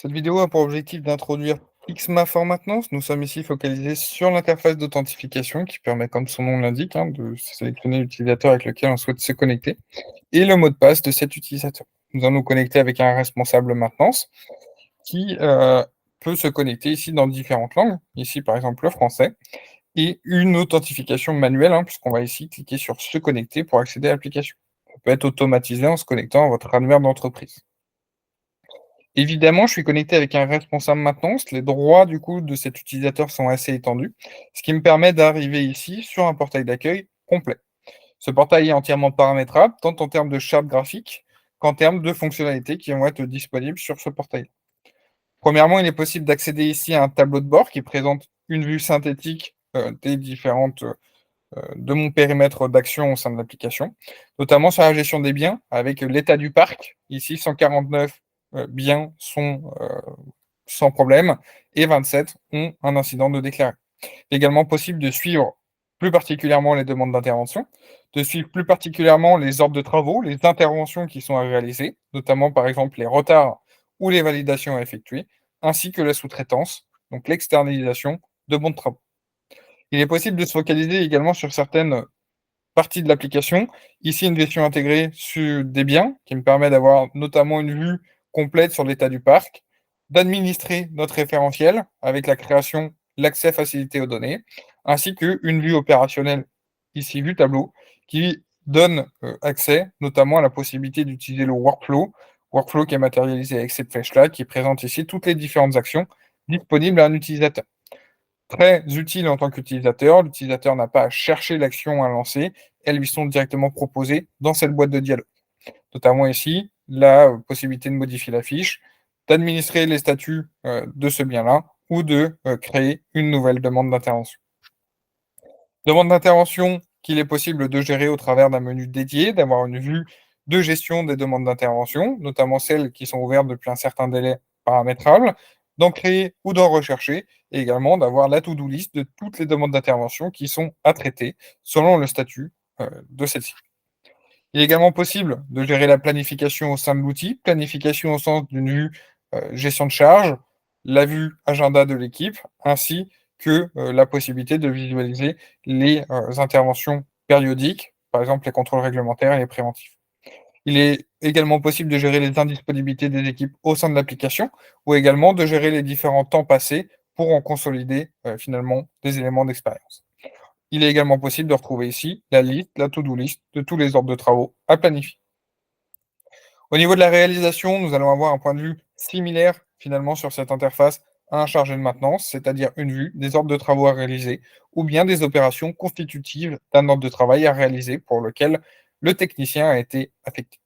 Cette vidéo a pour objectif d'introduire Xma for Maintenance. Nous sommes ici focalisés sur l'interface d'authentification qui permet, comme son nom l'indique, de sélectionner l'utilisateur avec lequel on souhaite se connecter et le mot de passe de cet utilisateur. Nous allons nous connecter avec un responsable maintenance qui peut se connecter ici dans différentes langues, ici par exemple le français, et une authentification manuelle, puisqu'on va ici cliquer sur se connecter pour accéder à l'application. Ça peut être automatisé en se connectant à votre annuaire d'entreprise. Évidemment, je suis connecté avec un responsable maintenance. Les droits du coup de cet utilisateur sont assez étendus, ce qui me permet d'arriver ici sur un portail d'accueil complet. Ce portail est entièrement paramétrable, tant en termes de charte graphique qu'en termes de fonctionnalités qui vont être disponibles sur ce portail. Premièrement, il est possible d'accéder ici à un tableau de bord qui présente une vue synthétique des différentes de mon périmètre d'action au sein de l'application, notamment sur la gestion des biens, avec l'état du parc. Ici, 149 biens sont sans problème et 27 ont un incident de déclaré. Il est également possible de suivre plus particulièrement les demandes d'intervention, de suivre plus particulièrement les ordres de travaux, les interventions qui sont à réaliser, notamment par exemple les retards ou les validations à effectuer, ainsi que la sous-traitance, donc l'externalisation de bons de travaux. Il est possible de se focaliser également sur certaines partie de l'application. Ici, une gestion intégrée sur des biens qui me permet d'avoir notamment une vue complète sur l'état du parc, d'administrer notre référentiel avec la création, l'accès facilité aux données, ainsi qu'une vue opérationnelle, ici vue tableau, qui donne accès notamment à la possibilité d'utiliser le workflow qui est matérialisé avec cette flèche-là, qui présente ici toutes les différentes actions disponibles à un utilisateur. Très utile en tant qu'utilisateur. L'utilisateur n'a pas à chercher l'action à lancer, elles lui sont directement proposées dans cette boîte de dialogue. Notamment ici, la possibilité de modifier la fiche, d'administrer les statuts de ce bien-là ou de créer une nouvelle demande d'intervention. Demande d'intervention qu'il est possible de gérer au travers d'un menu dédié, d'avoir une vue de gestion des demandes d'intervention, notamment celles qui sont ouvertes depuis un certain délai paramétrable, d'en créer ou d'en rechercher, et également d'avoir la to-do list de toutes les demandes d'intervention qui sont à traiter selon le statut de celle-ci. Il est également possible de gérer la planification au sein de l'outil, planification au sens d'une vue gestion de charge, la vue agenda de l'équipe, ainsi que la possibilité de visualiser les interventions périodiques, par exemple les contrôles réglementaires et les préventifs. Il est également possible de gérer les indisponibilités des équipes au sein de l'application ou également de gérer les différents temps passés pour en consolider finalement des éléments d'expérience. Il est également possible de retrouver ici la liste, la to-do list de tous les ordres de travaux à planifier. Au niveau de la réalisation, nous allons avoir un point de vue similaire finalement sur cette interface à un chargé de maintenance, c'est-à-dire une vue des ordres de travaux à réaliser ou bien des opérations constitutives d'un ordre de travail à réaliser pour lequel le technicien a été affecté.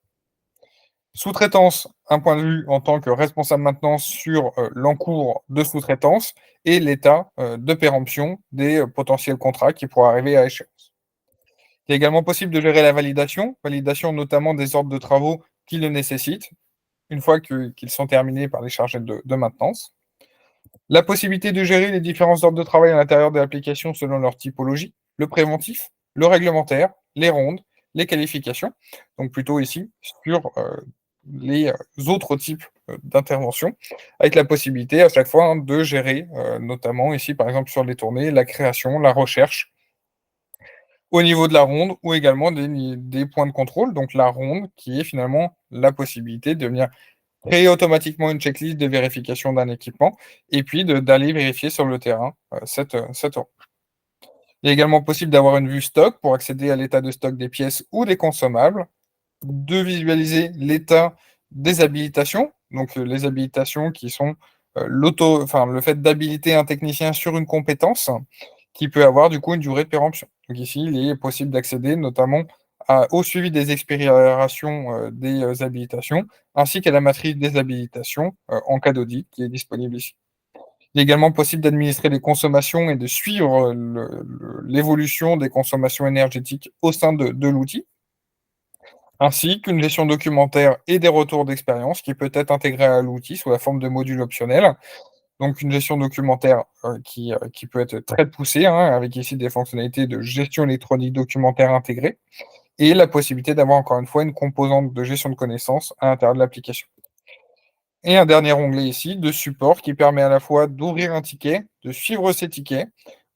Sous-traitance, un point de vue en tant que responsable maintenance sur l'encours de sous-traitance et l'état de péremption des potentiels contrats qui pourraient arriver à échéance. Il est également possible de gérer la validation notamment des ordres de travaux qui le nécessitent, une fois qu'ils sont terminés par les chargés de maintenance. La possibilité de gérer les différents ordres de travail à l'intérieur de l'application selon leur typologie, le préventif, le réglementaire, les rondes, les qualifications, donc plutôt ici sur les autres types d'interventions, avec la possibilité à chaque fois de gérer, notamment ici par exemple sur les tournées, la création, la recherche, au niveau de la ronde ou également des points de contrôle, donc la ronde qui est finalement la possibilité de venir créer automatiquement une checklist de vérification d'un équipement et puis d'aller vérifier sur le terrain cette ronde. Il est également possible d'avoir une vue stock pour accéder à l'état de stock des pièces ou des consommables, de visualiser l'état des habilitations, donc les habilitations qui sont le fait d'habiliter un technicien sur une compétence qui peut avoir du coup une durée de péremption. Donc ici, il est possible d'accéder notamment au suivi des expirations des habilitations, ainsi qu'à la matrice des habilitations en cas d'audit qui est disponible ici. Il est également possible d'administrer les consommations et de suivre l'évolution des consommations énergétiques au sein de l'outil, ainsi qu'une gestion documentaire et des retours d'expérience qui peut être intégrée à l'outil sous la forme de modules optionnels. Donc une gestion documentaire qui peut être très poussée, avec ici des fonctionnalités de gestion électronique documentaire intégrée, et la possibilité d'avoir encore une fois une composante de gestion de connaissances à l'intérieur de l'application. Et un dernier onglet ici de support qui permet à la fois d'ouvrir un ticket, de suivre ces tickets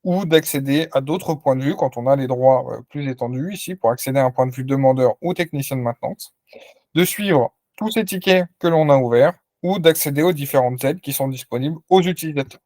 ou d'accéder à d'autres points de vue quand on a les droits, plus étendus ici pour accéder à un point de vue demandeur ou technicien de maintenance, de suivre tous ces tickets que l'on a ouverts ou d'accéder aux différentes aides qui sont disponibles aux utilisateurs.